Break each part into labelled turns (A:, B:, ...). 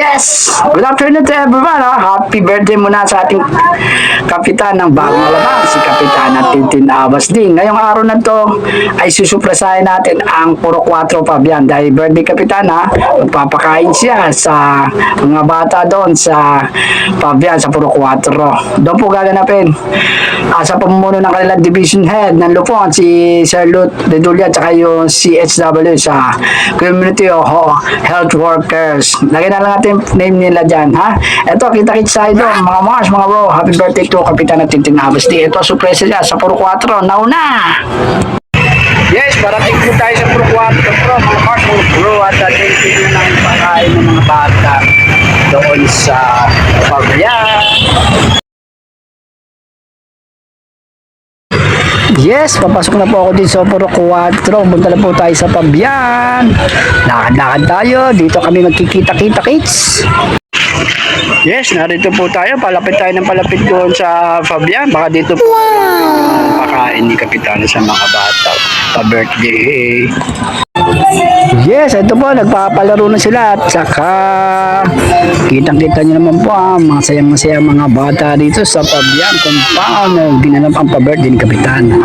A: Yes! Good afternoon to everyone. Happy birthday muna sa ating kapitan ng bagong alabang, si Kapitana Tintin Abbas din. Ngayong araw na to ay susupresahin natin ang Puro 4 Fabian. Dahil birthday Kapitana, magpapakain siya sa mga bata doon sa Fabian, sa Puro 4. Doon po gaganapin. Sa pamumuno ng kanilang division head ng Lupon, si Sir Lut Redulia, tsaka yung CHW sa Community Health Workers. Lagyan na lang natin name nila dyan, ha? Ito, kita-kits tayo doon, mga Mars, mga bro. Happy birthday to Kapitan at Tintin Abbas. Ito, surpresa niya sa Puro 4. Nauna! Yes, parating po tayo sa Puro 4, bro. Mga Mars, mga bro. At ating na ng pakain ng mga bata doon sa Fabian. Yes, papasok na po ako din sa Puro 4. Punta na po tayo sa Fabian. Lakad-lakad tayo. Dito kami magkikita-kita, kids. Yes, narito po tayo. Palapit tayo ng palapit doon sa Fabian. Baka dito po pakain ni Kapitana sa mga bata pa-birthday. Yes, ito po, nagpapalaro na sila at saka kitang-kita nyo naman po mga sayang-masayang mga bata dito sa Fabian kung paano ginanap ang pa-birthday ni Kapitana.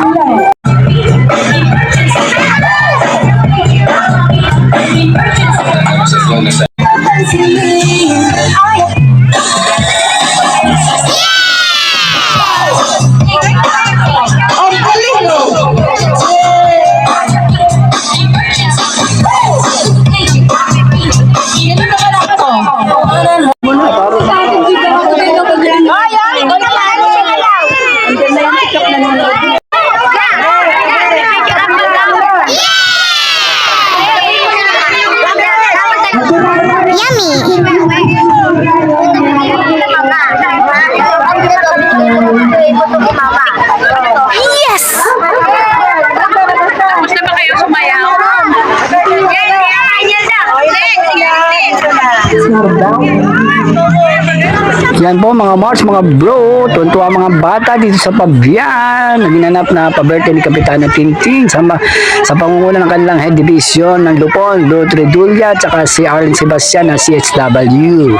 B: Yes! Gusto ba kayo sumayaw?
A: Yan po mga Mars, mga bro, tuntua mga bata dito sa Fabian. Naginanap na pa-birthday ni Kapitana Tintin sa pangunguna ng kanilang head division ng Lupon, Lut Redulia, tsaka si Arlen Sebastian na CHW.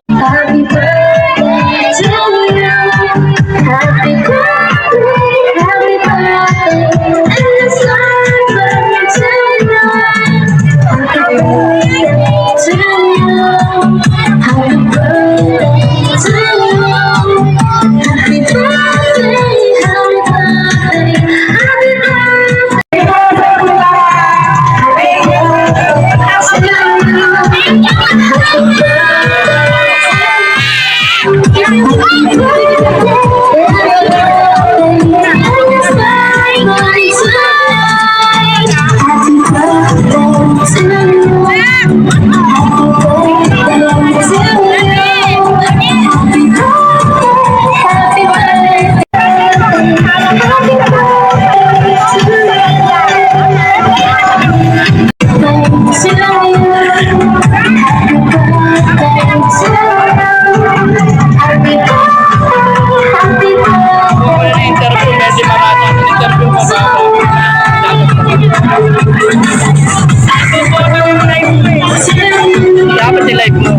C: Happy birthday to you. Happy birthday, happy birthday, and it's over tonight. Happy birthday to you. Happy birthday to you. Happy birthday, happy birthday, happy birthday. Happy birthday.
A: Dapat nilive mo.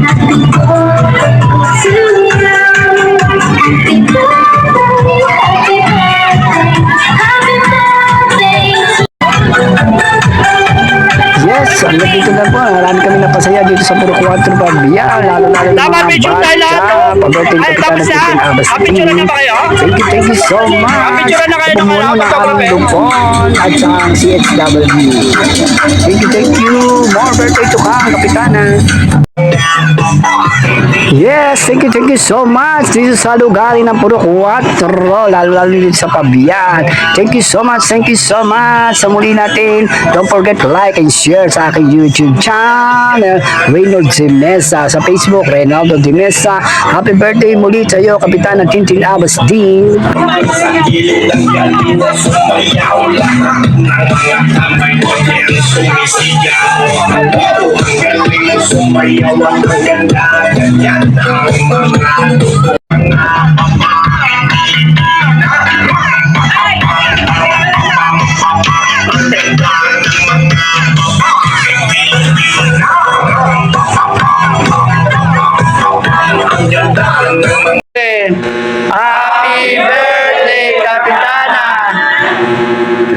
A: Yes, ang dito na po. Marami kami napasaya dito sa Puro 4 Fabian. Lalo-lalo ng mga bata. Pag-birthday Kapitana Tintin Abbas. Thank you so much. Pumuno na aming Lupon at sa CHW. Thank you. More birthday to come, Kapitana. Yes, thank you so much dito sa lugar ng Puro 4, lalo-lalo dito sa Fabian. Thank you so much sa muli natin. Don't forget to like and share sa aking YouTube channel, Reynolds de Mesa, sa Facebook, Reynaldo de Mesa. Happy birthday muli sa iyo, Kapitana Tintin Abbas din.
D: Sumayaw ang maganda, ganyan ang mga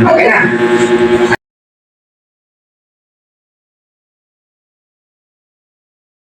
D: Okay na.